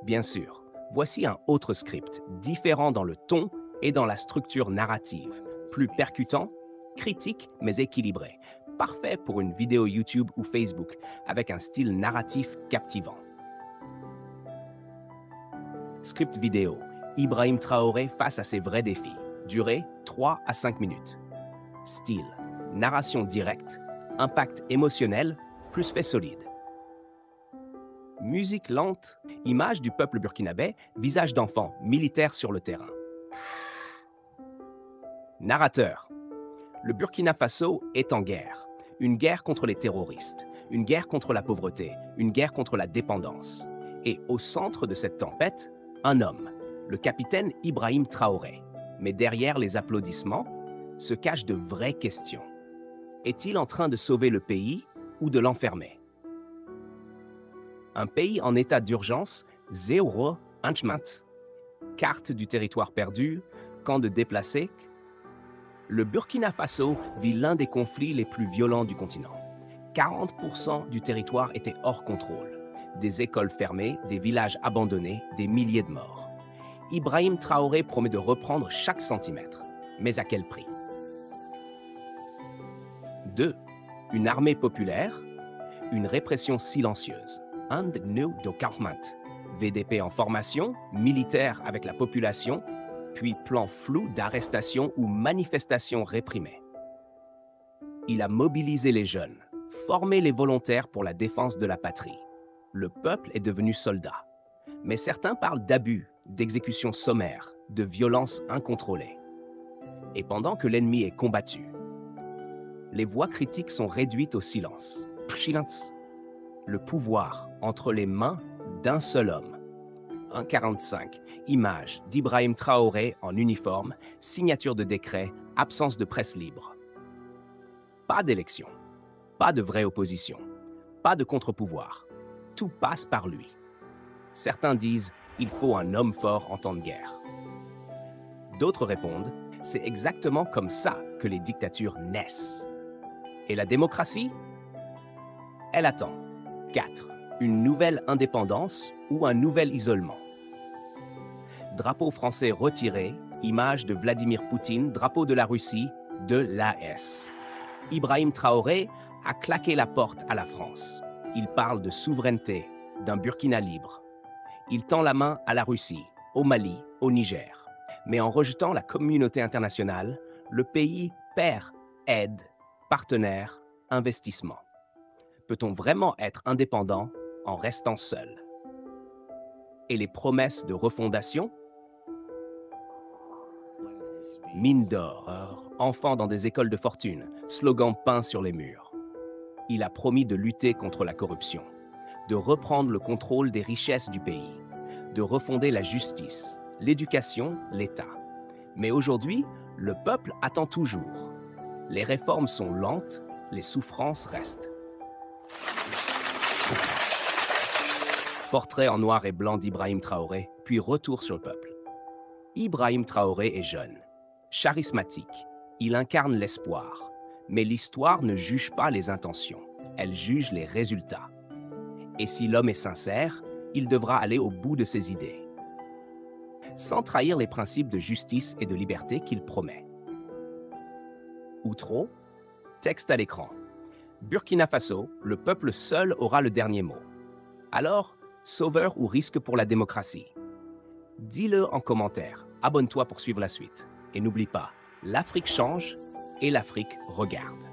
Bien sûr, voici un autre script, différent dans le ton et dans la structure narrative, plus percutant, critique mais équilibré, parfait pour une vidéo YouTube ou Facebook, avec un style narratif captivant. Script vidéo, Ibrahim Traoré face à ses vrais défis, durée 3 à 5 minutes. Style, narration directe, impact émotionnel, plus fait solide. Musique lente, image du peuple burkinabé, visage d'enfant, militaire sur le terrain. Narrateur. Le Burkina Faso est en guerre. Une guerre contre les terroristes, une guerre contre la pauvreté, une guerre contre la dépendance. Et au centre de cette tempête, un homme, le capitaine Ibrahim Traoré. Mais derrière les applaudissements se cachent de vraies questions. Est-il en train de sauver le pays ou de l'enfermer? Un pays en état d'urgence, zéro Anchmat. Carte du territoire perdu, camp de déplacés. Le Burkina Faso vit l'un des conflits les plus violents du continent. 40% du territoire était hors contrôle. Des écoles fermées, des villages abandonnés, des milliers de morts. Ibrahim Traoré promet de reprendre chaque centimètre. Mais à quel prix? 2. Une armée populaire, une répression silencieuse. VDP en formation, militaire avec la population, puis plan flou d'arrestation ou manifestation réprimée. Il a mobilisé les jeunes, formé les volontaires pour la défense de la patrie. Le peuple est devenu soldat. Mais certains parlent d'abus, d'exécutions sommaires, de violences incontrôlées. Et pendant que l'ennemi est combattu, les voix critiques sont réduites au silence. Le pouvoir entre les mains d'un seul homme. 1,45. Image d'Ibrahim Traoré en uniforme, signature de décret, absence de presse libre. Pas d'élection, pas de vraie opposition, pas de contre-pouvoir. Tout passe par lui. Certains disent il faut un homme fort en temps de guerre. D'autres répondent c'est exactement comme ça que les dictatures naissent. Et la démocratie? Elle attend. 4. Une nouvelle indépendance ou un nouvel isolement. Drapeau français retiré, image de Vladimir Poutine, drapeau de la Russie, de l'AS. Ibrahim Traoré a claqué la porte à la France. Il parle de souveraineté, d'un Burkina libre. Il tend la main à la Russie, au Mali, au Niger. Mais en rejetant la communauté internationale, le pays perd aide, partenaires, investissement. Peut-on vraiment être indépendant en restant seul? Et les promesses de refondation? Mine d'or, enfant dans des écoles de fortune, slogan peint sur les murs. Il a promis de lutter contre la corruption, de reprendre le contrôle des richesses du pays, de refonder la justice, l'éducation, l'État. Mais aujourd'hui, le peuple attend toujours. Les réformes sont lentes, les souffrances restent. Portrait en noir et blanc d'Ibrahim Traoré, puis retour sur le peuple. Ibrahim Traoré est jeune, charismatique, il incarne l'espoir. Mais l'histoire ne juge pas les intentions, elle juge les résultats. Et si l'homme est sincère, il devra aller au bout de ses idées, sans trahir les principes de justice et de liberté qu'il promet. Ou trop? Texte à l'écran. Burkina Faso, le peuple seul aura le dernier mot. Alors, sauveur ou risque pour la démocratie? Dis-le en commentaire, abonne-toi pour suivre la suite. Et n'oublie pas, l'Afrique change et l'Afrique regarde.